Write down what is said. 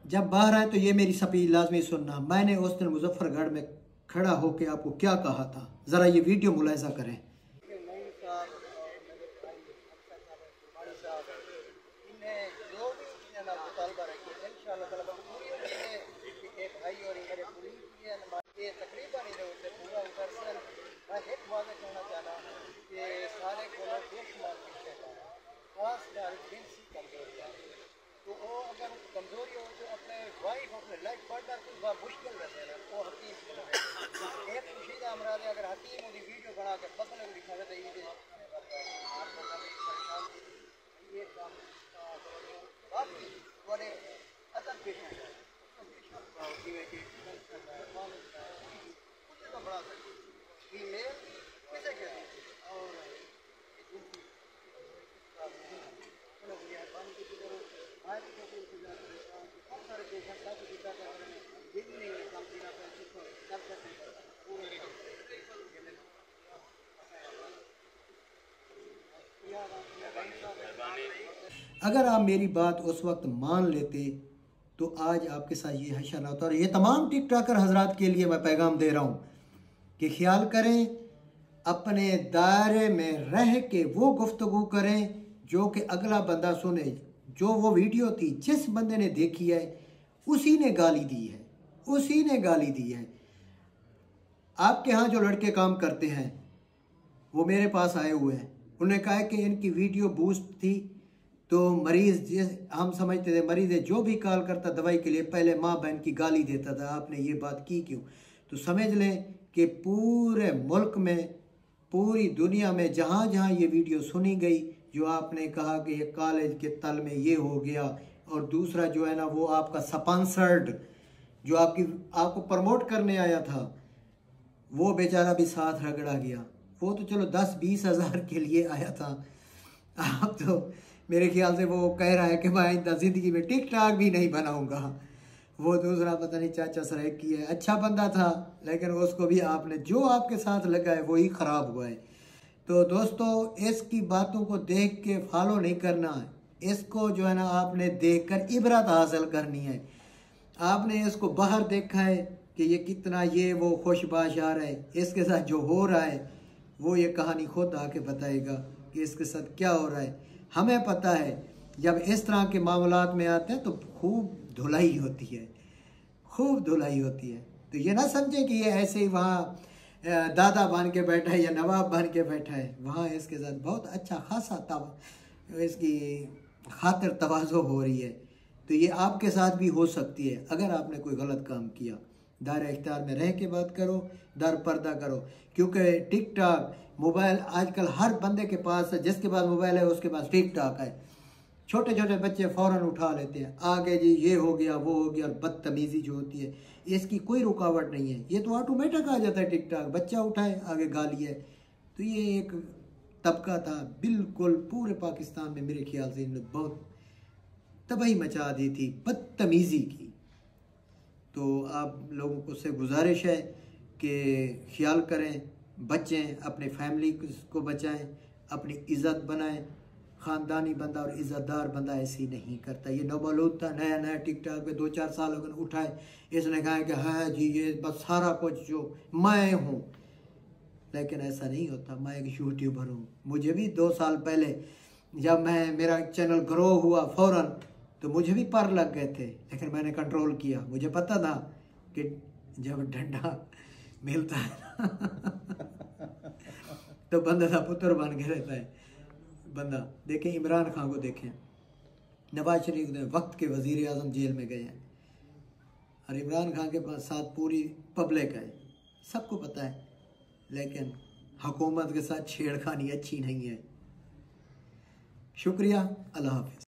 जब बाहर आए तो ये मेरी स्पीच लाजमी सुनना। मैंने उस दिन मुजफ्फरगढ़ में खड़ा होकर आपको क्या कहा था, ज़रा ये वीडियो मुलाहिजा करें। तो वो अगर कमजोरी हो तो अपने वाइफ अपने लाइफ पार्टनर को बहुत मुश्किल रहते हैं वो हकीम एक खुशीदा अमराज अगर हकीम उनकी वीडियो बना के फसल दिखा देते ये काम काफ़ी बड़े अदब पेश है बड़ा फीमेल किसे कहते हैं और अगर आप मेरी बात उस वक्त मान लेते तो आज आपके साथ ये हशर ना होता। और ये तमाम टिक टॉकर हजरात के लिए मैं पैगाम दे रहा हूँ कि ख्याल करें, अपने दायरे में रह के वो गुफ्तगू करें जो कि अगला बंदा सुने। जो वो वीडियो थी जिस बंदे ने देखी है उसी ने गाली दी है, उसी ने गाली दी है। आपके यहाँ जो लड़के काम करते हैं वो मेरे पास आए हुए हैं, उन्होंने कहा कि इनकी वीडियो बूस्ट थी तो मरीज़ जिस हम समझते थे मरीज़ है जो भी कॉल करता दवाई के लिए पहले माँ बहन की गाली देता था, आपने ये बात की क्यों? तो समझ लें कि पूरे मुल्क में, पूरी दुनिया में जहाँ जहाँ ये वीडियो सुनी गई, जो आपने कहा कि ये कॉलेज के तल में ये हो गया, और दूसरा जो है ना वो आपका स्पॉन्सर्ड जो आपको प्रमोट करने आया था वो बेचारा भी साथ रगड़ा गया। वो तो चलो 10-20 हज़ार के लिए आया था, आप तो मेरे ख्याल से वो कह रहा है कि मैं आइंदा ज़िंदगी में टिक टॉक भी नहीं बनाऊंगा। वो दूसरा पता नहीं चाचा सरेक की है, अच्छा बंदा था लेकिन उसको भी आपने जो आपके साथ लगा है वही ख़राब हुआ है। तो दोस्तों इसकी बातों को देख के फॉलो नहीं करना है, इसको जो है ना आपने देख कर इबरत हासिल करनी है। आपने इसको बाहर देखा है कि ये कितना ये वो खुशबाश आ रहा है, इसके साथ जो हो रहा है वो ये कहानी खुद आके बताएगा कि इसके साथ क्या हो रहा है। हमें पता है जब इस तरह के मामलात में आते हैं तो खूब धुलाई होती है, खूब धुलाई होती है। तो ये ना समझे कि ये ऐसे ही वहाँ दादा बन के बैठा है या नवाब बन के बैठा है, वहाँ इसके साथ बहुत अच्छा खासा इसकी खातिर तवाज़ो हो रही है। तो ये आपके साथ भी हो सकती है अगर आपने कोई गलत काम किया। दायरा इख्तियार में रह के बात करो, दर पर्दा करो, क्योंकि टिक टॉक मोबाइल आजकल हर बंदे के पास है, जिसके पास मोबाइल है उसके पास टिक टॉक है। छोटे छोटे बच्चे फ़ौरन उठा लेते हैं, आगे जी ये हो गया वो हो गया, और बदतमीज़ी जो होती है इसकी कोई रुकावट नहीं है, ये तो ऑटोमेटिक आ जाता है। टिक टॉक बच्चा उठाए आगे गाली है। तो ये एक तबका था बिल्कुल पूरे पाकिस्तान में, मेरे ख्याल से इन्होंने बहुत तबाही मचा दी थी बदतमीज़ी की। तो आप लोगों को से गुजारिश है कि ख्याल करें, बचें, अपने फैमिली को बचाएं, अपनी इज़्ज़त बनाएं। ख़ानदानी बंदा और इज़्ज़तदार बंदा ऐसी नहीं करता। ये नौबलूद था, नया नया टिक टॉक में 2-4 साल अगर उठाए, इसने कहा कि हाँ जी ये बस सारा कुछ जो मैं हूँ, लेकिन ऐसा नहीं होता। मैं एक यूट्यूबर हूँ। मुझे भी 2 साल पहले जब मेरा चैनल ग्रो हुआ फ़ौरन तो मुझे भी पर लग गए थे, लेकिन मैंने कंट्रोल किया। मुझे पता था कि जब डंडा मिलता है तो बंदा का पुत्र बन के रहता है बंदा। देखें इमरान खान को, देखें नवाज शरीफ ने वक्त के वज़ीर आज़म जेल में गए हैं और इमरान खान के पास साथ पूरी पब्लिक है, सबको पता है, लेकिन हुकूमत के साथ छेड़खानी अच्छी नहीं है। शुक्रिया, अल्लाह हाफ़िज़।